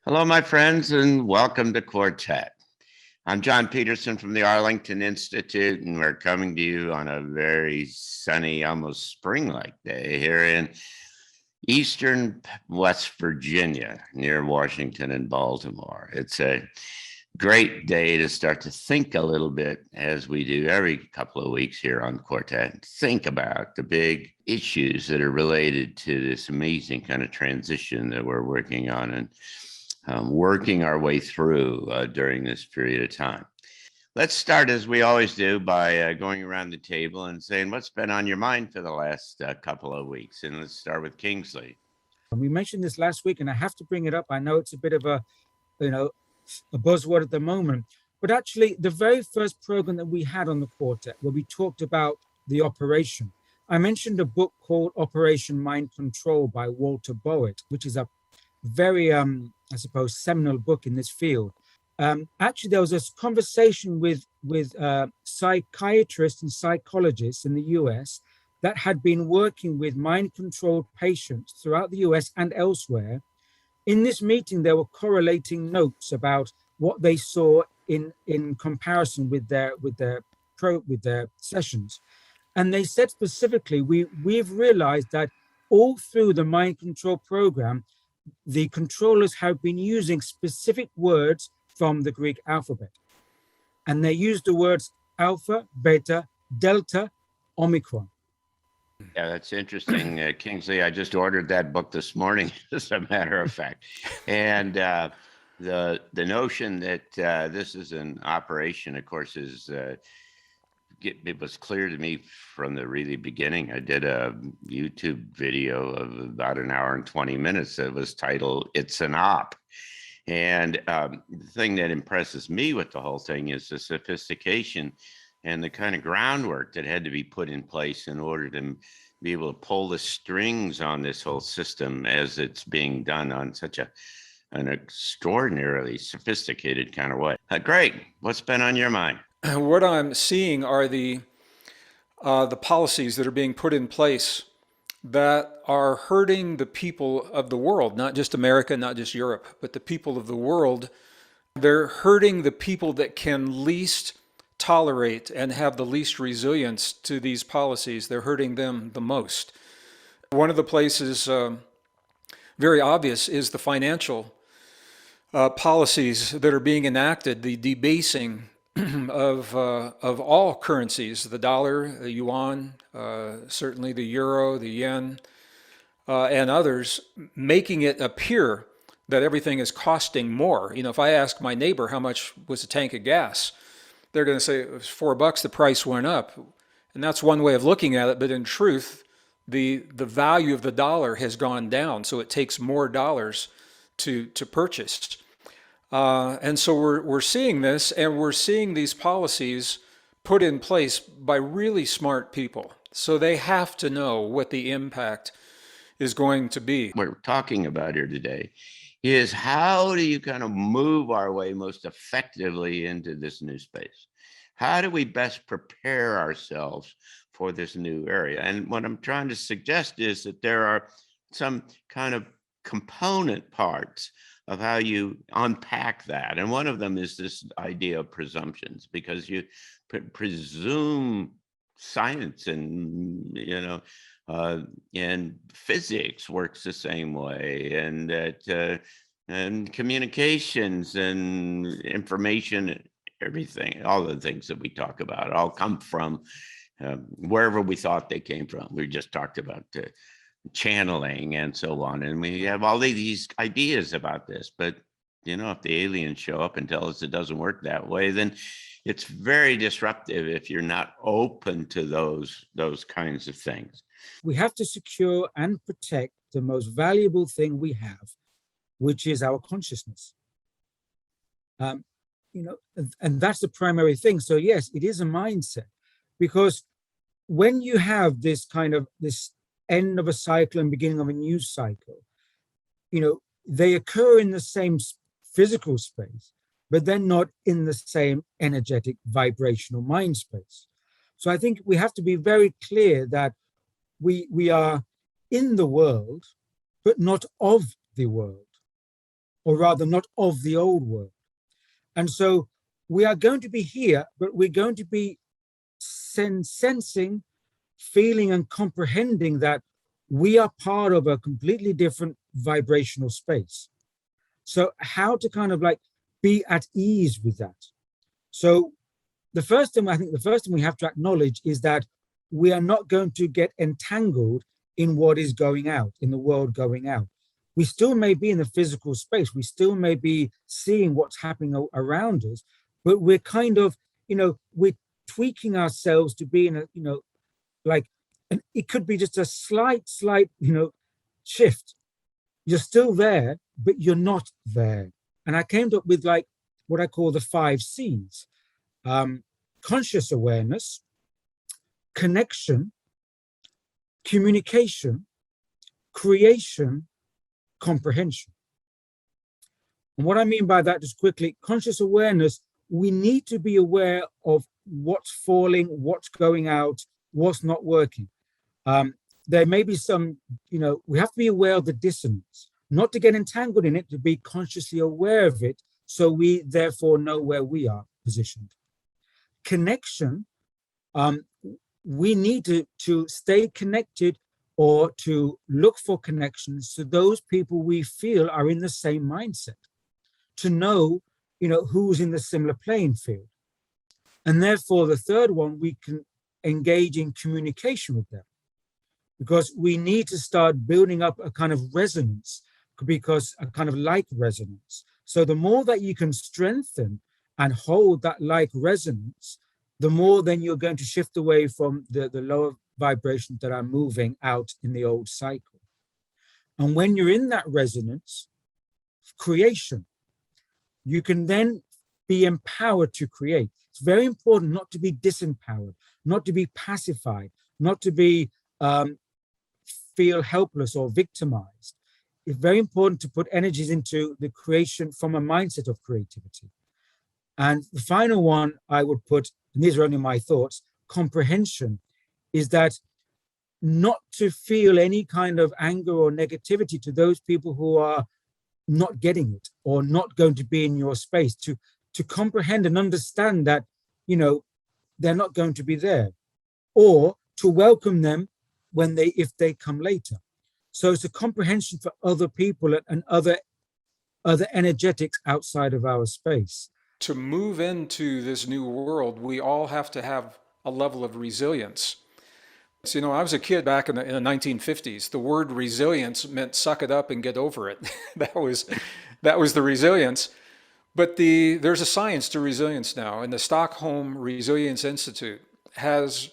Hello, my friends, and welcome to Quartet. I'm John Peterson from the Arlington Institute, and we're coming to you on a very sunny, almost spring-like day here in eastern West Virginia, near Washington and Baltimore. It's a great day to start to think a little bit, as we do every couple of weeks here on Quartet. Think about the big issues that are related to this amazing kind of transition that we're working on and working our way through during this period of time. Let's start, as we always do, by going around the table and saying what's been on your mind for the last couple of weeks. And let's start with Kingsley. We mentioned this last week, and I have to bring it up. I know it's a bit of a buzzword at the moment, but actually the very first program that we had on the Quartet, where we talked about the operation, I mentioned a book called Operation Mind Control by Walter Bowitt, which is a very, I suppose, seminal book in this field. Actually, there was a conversation with psychiatrists and psychologists in the US that had been working with mind-controlled patients throughout the US and elsewhere. In this meeting, they were correlating notes about what they saw in comparison with their sessions. And they said specifically, we've realized that all through the mind control program, the controllers have been using specific words from the Greek alphabet. And they used the words alpha, beta, delta, omicron. Yeah, that's interesting, Kingsley. I just ordered that book this morning, as a matter of fact. And the notion that this is an operation, of course, is it was clear to me from the really beginning. I did a YouTube video of about an hour and 20 minutes that was titled "It's an Op." And the thing that impresses me with the whole thing is the sophistication and the kind of groundwork that had to be put in place in order to be able to pull the strings on this whole system as it's being done on such an extraordinarily sophisticated kind of way. Greg, what's been on your mind? What I'm seeing are the policies that are being put in place that are hurting the people of the world, not just America, not just Europe, but the people of the world. They're hurting the people that can least tolerate and have the least resilience to these policies. They're hurting them the most. One of the places very obvious is the financial policies that are being enacted, the debasing of all currencies, the dollar, the yuan, certainly the euro, the yen, and others, making it appear that everything is costing more. You know, if I ask my neighbor how much was a tank of gas, they're going to say it was $4, the price went up. And that's one way of looking at it, but in truth, the value of the dollar has gone down, so it takes more dollars to purchase. And so we're seeing this, and we're seeing these policies put in place by really smart people. So they have to know what the impact is going to be. What we're talking about here today is how do you kind of move our way most effectively into this new space? How do we best prepare ourselves for this new area? And what I'm trying to suggest is that there are some kind of component parts of how you unpack that. And one of them is this idea of presumptions, because you presume science and, and physics works the same way, and that and communications and information, everything, all the things that we talk about all come from wherever we thought they came from. We just talked about channeling and so on, and we have all these ideas about this, but if the aliens show up and tell us it doesn't work that way, then it's very disruptive if you're not open to those kinds of things. We have to secure and protect the most valuable thing we have, which is our consciousness. And that's the primary thing. So yes, it is a mindset, because when you have this kind of this end of a cycle and beginning of a new cycle, they occur in the same physical space, but they're not in the same energetic vibrational mind space. So I think we have to be very clear that we are in the world, but not of the world. or rather not of the old world. And so we are going to be here, but we're going to be sensing, feeling, and comprehending that we are part of a completely different vibrational space. So how to kind of like be at ease with that? So the first thing we have to acknowledge is that we are not going to get entangled in what is going out, in the world going out. We still may be in the physical space. We still may be seeing what's happening around us, but we're kind of, we're tweaking ourselves to be in a, like, and it could be just a slight, shift. You're still there, but you're not there. And I came up with like what I call the 5 C's: conscious awareness, connection, communication, creation, comprehension. And what I mean by that, just quickly, conscious awareness, we need to be aware of what's falling, what's going out, what's not working. There may be some, we have to be aware of the dissonance, not to get entangled in it, to be consciously aware of it, so we therefore know where we are positioned. Connection, we need to stay connected or to look for connections to those people we feel are in the same mindset, to know, who's in the similar playing field. And therefore, the third one, we can engage in communication with them, because we need to start building up a kind of resonance, because a kind of like resonance. So the more that you can strengthen and hold that like resonance, the more then you're going to shift away from the lower vibrations that are moving out in the old cycle. And when you're in that resonance, creation, you can then be empowered to create. It's very important not to be disempowered, not to be pacified, not to be feel helpless or victimized. It's very important to put energies into the creation from a mindset of creativity. And the final one I would put, and these are only my thoughts, comprehension, is that not to feel any kind of anger or negativity to those people who are not getting it or not going to be in your space, to comprehend and understand that, they're not going to be there, or to welcome them if they come later. So it's a comprehension for other people and other energetics outside of our space. To move into this new world, we all have to have a level of resilience. So, I was a kid back in the 1950s. The word resilience meant suck it up and get over it. that was the resilience. But there's a science to resilience now, and the Stockholm Resilience Institute has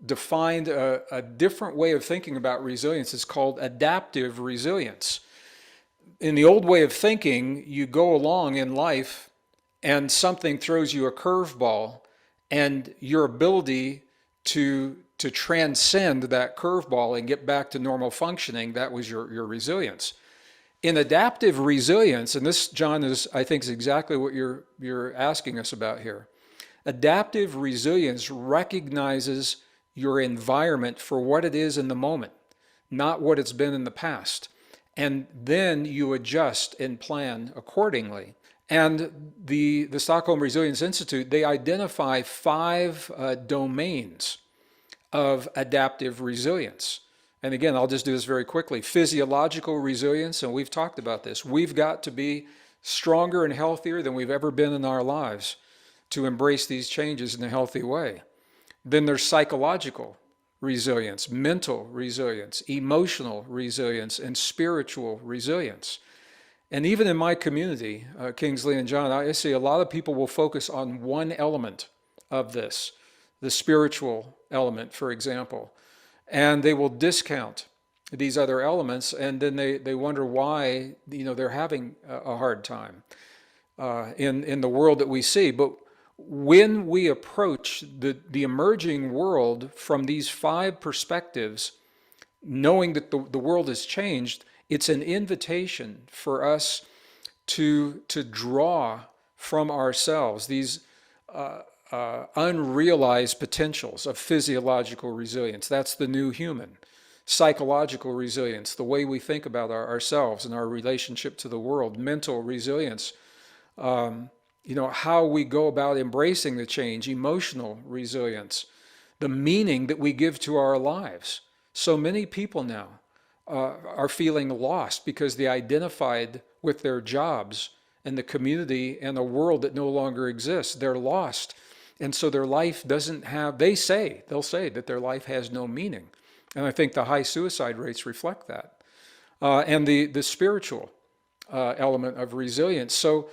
defined a different way of thinking about resilience. It's called adaptive resilience. In the old way of thinking, you go along in life and something throws you a curveball, and your ability to transcend that curveball and get back to normal functioning, that was your resilience. In adaptive resilience, and this, John, I think is exactly what you're asking us about here. Adaptive resilience recognizes your environment for what it is in the moment, not what it's been in the past. And then you adjust and plan accordingly. And the Stockholm Resilience Institute, they identify 5 domains of adaptive resilience. And again, I'll just do this very quickly. Physiological resilience, and we've talked about this. We've got to be stronger and healthier than we've ever been in our lives to embrace these changes in a healthy way. Then there's psychological resilience, mental resilience, emotional resilience, and spiritual resilience. And even in my community, Kingsley and John, I see a lot of people will focus on one element of this, the spiritual element, for example, and they will discount these other elements, and then they wonder why they're having a hard time in the world that we see. But when we approach the emerging world from these 5 perspectives, knowing that the world has changed, it's an invitation for us to draw from ourselves these unrealized potentials of physiological resilience. That's the new human. psychological resilience, the way we think about ourselves and our relationship to the world, mental resilience, how we go about embracing the change, emotional resilience, the meaning that we give to our lives. So many people now are feeling lost because they identified with their jobs and the community and a world that no longer exists. They're lost. And so their life doesn't have, they'll say that their life has no meaning. And I think the high suicide rates reflect that. And the spiritual element of resilience. So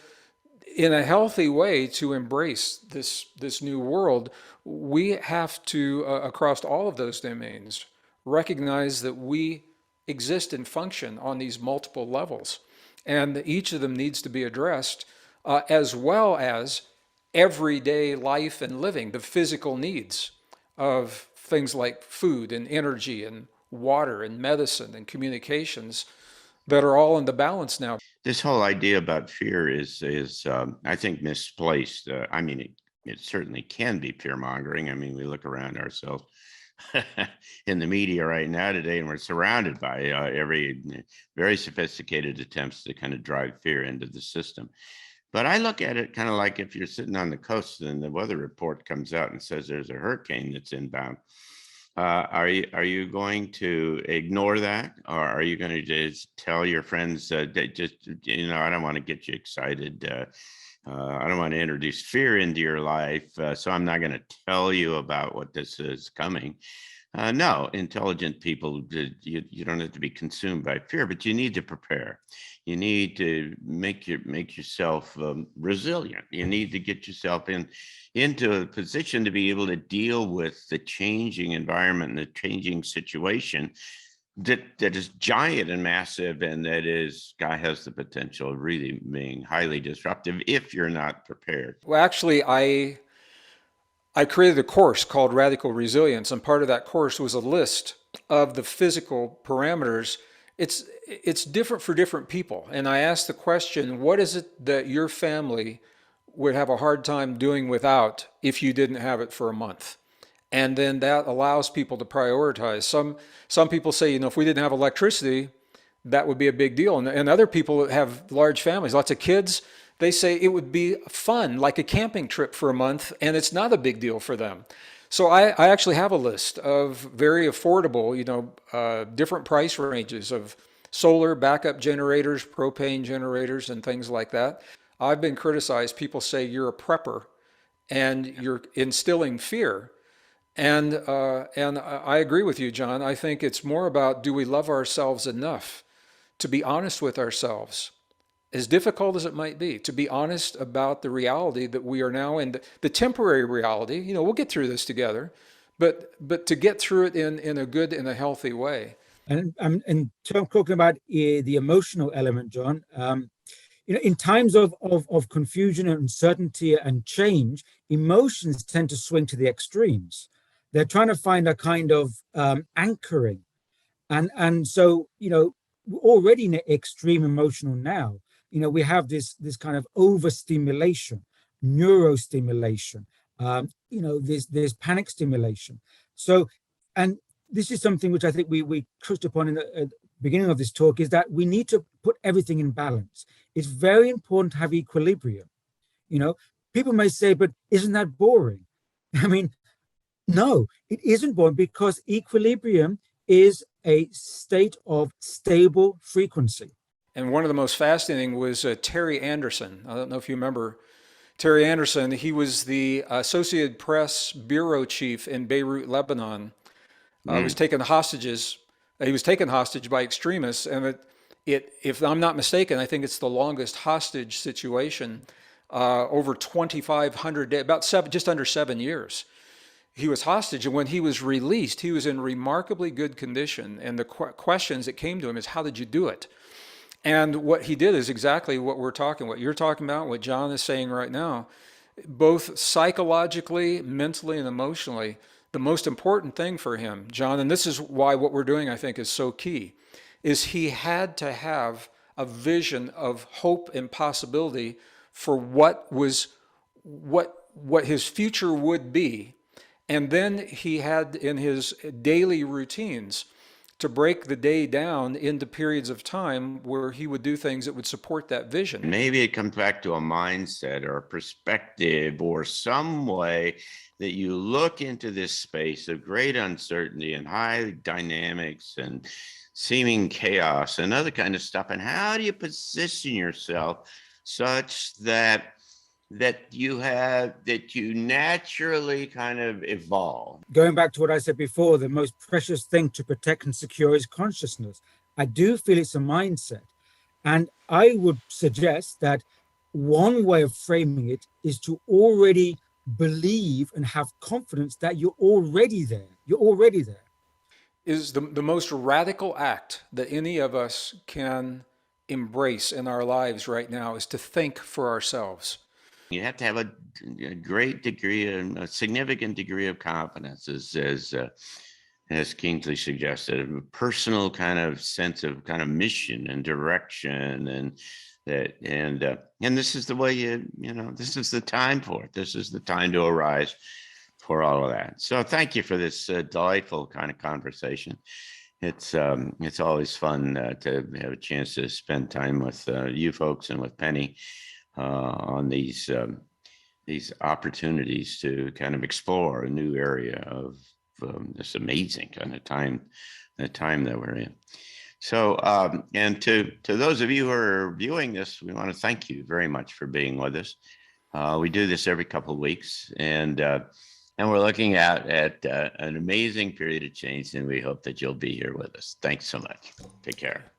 in a healthy way to embrace this new world, we have to, across all of those domains, recognize that we exist and function on these multiple levels, and each of them needs to be addressed, as well as everyday life and living, the physical needs of things like food and energy and water and medicine and communications that are all in the balance now. This whole idea about fear is I think misplaced. I mean, it certainly can be fear mongering. I mean, we look around ourselves in the media right now today, and we're surrounded by every very sophisticated attempts to kind of drive fear into the system. But I look at it kind of like if you're sitting on the coast and the weather report comes out and says there's a hurricane that's inbound. Are you going to ignore that, or are you going to just tell your friends that just I don't want to get you excited. I don't want to introduce fear into your life, so I'm not going to tell you about what this is coming. No, intelligent people, you don't have to be consumed by fear, but you need to prepare. You need to make yourself resilient. You need to get yourself into a position to be able to deal with the changing environment and the changing situation that is giant and massive, and has the potential of really being highly disruptive if you're not prepared. Well, actually, I created a course called Radical Resilience, and part of that course was a list of the physical parameters. It's different for different people, and I asked the question, what is it that your family would have a hard time doing without if you didn't have it for a month? And then that allows people to prioritize. Some people say, if we didn't have electricity, that would be a big deal. And other people that have large families, lots of kids, they say it would be fun, like a camping trip for a month, and it's not a big deal for them. So I actually have a list of very affordable, different price ranges of solar backup generators, propane generators, and things like that. I've been criticized. People say you're a prepper and you're instilling fear. And I agree with you, John. I think it's more about, do we love ourselves enough to be honest with ourselves, as difficult as it might be, to be honest about the reality that we are now in, the temporary reality. We'll get through this together, but to get through it in a good and a healthy way. And talking about the emotional element, John, in times of confusion and uncertainty and change, emotions tend to swing to the extremes. They're trying to find a kind of anchoring. And so, we're already in extreme emotional now. We have this kind of overstimulation, neurostimulation, there's panic stimulation. So, and this is something which I think we touched upon in the beginning of this talk, is that we need to put everything in balance. It's very important to have equilibrium. People may say, but isn't that boring? I mean, no, it isn't boring, because equilibrium is a state of stable frequency. And one of the most fascinating was Terry Anderson. I don't know if you remember Terry Anderson. He was the Associated Press bureau chief in Beirut, Lebanon. He was taken hostage by extremists, and if I'm not mistaken, I think it's the longest hostage situation, over 2,500 days, just under 7 years. He was hostage, and when he was released, he was in remarkably good condition. And the questions that came to him is, how did you do it? And what he did is exactly what you're talking about, what John is saying right now. Both psychologically, mentally, and emotionally, the most important thing for him, John, and this is why what we're doing, I think, is so key, is he had to have a vision of hope and possibility for what his future would be. And then he had, in his daily routines, to break the day down into periods of time where he would do things that would support that vision. Maybe it comes back to a mindset or a perspective or some way that you look into this space of great uncertainty and high dynamics and seeming chaos and other kind of stuff. And how do you position yourself such that you naturally kind of evolve? Going back to what I said before, the most precious thing to protect and secure is consciousness. I do feel it's a mindset. And I would suggest that one way of framing it is to already believe and have confidence that you're already there. You're already there. Is the most radical act that any of us can embrace in our lives right now is to think for ourselves. You have to have a great degree, a significant degree of confidence, as Kingsley suggested, a personal kind of sense of kind of mission and direction, and this is the way this is the time for it. This is the time to arise for all of that. So thank you for this delightful kind of conversation. It's always fun to have a chance to spend time with you folks and with Penny on these opportunities to kind of explore a new area of this amazing kind of time, the time that we're in. So, and to those of you who are viewing this, we want to thank you very much for being with us. We do this every couple of weeks, and we're looking at an amazing period of change, and we hope that you'll be here with us. Thanks so much. Take care.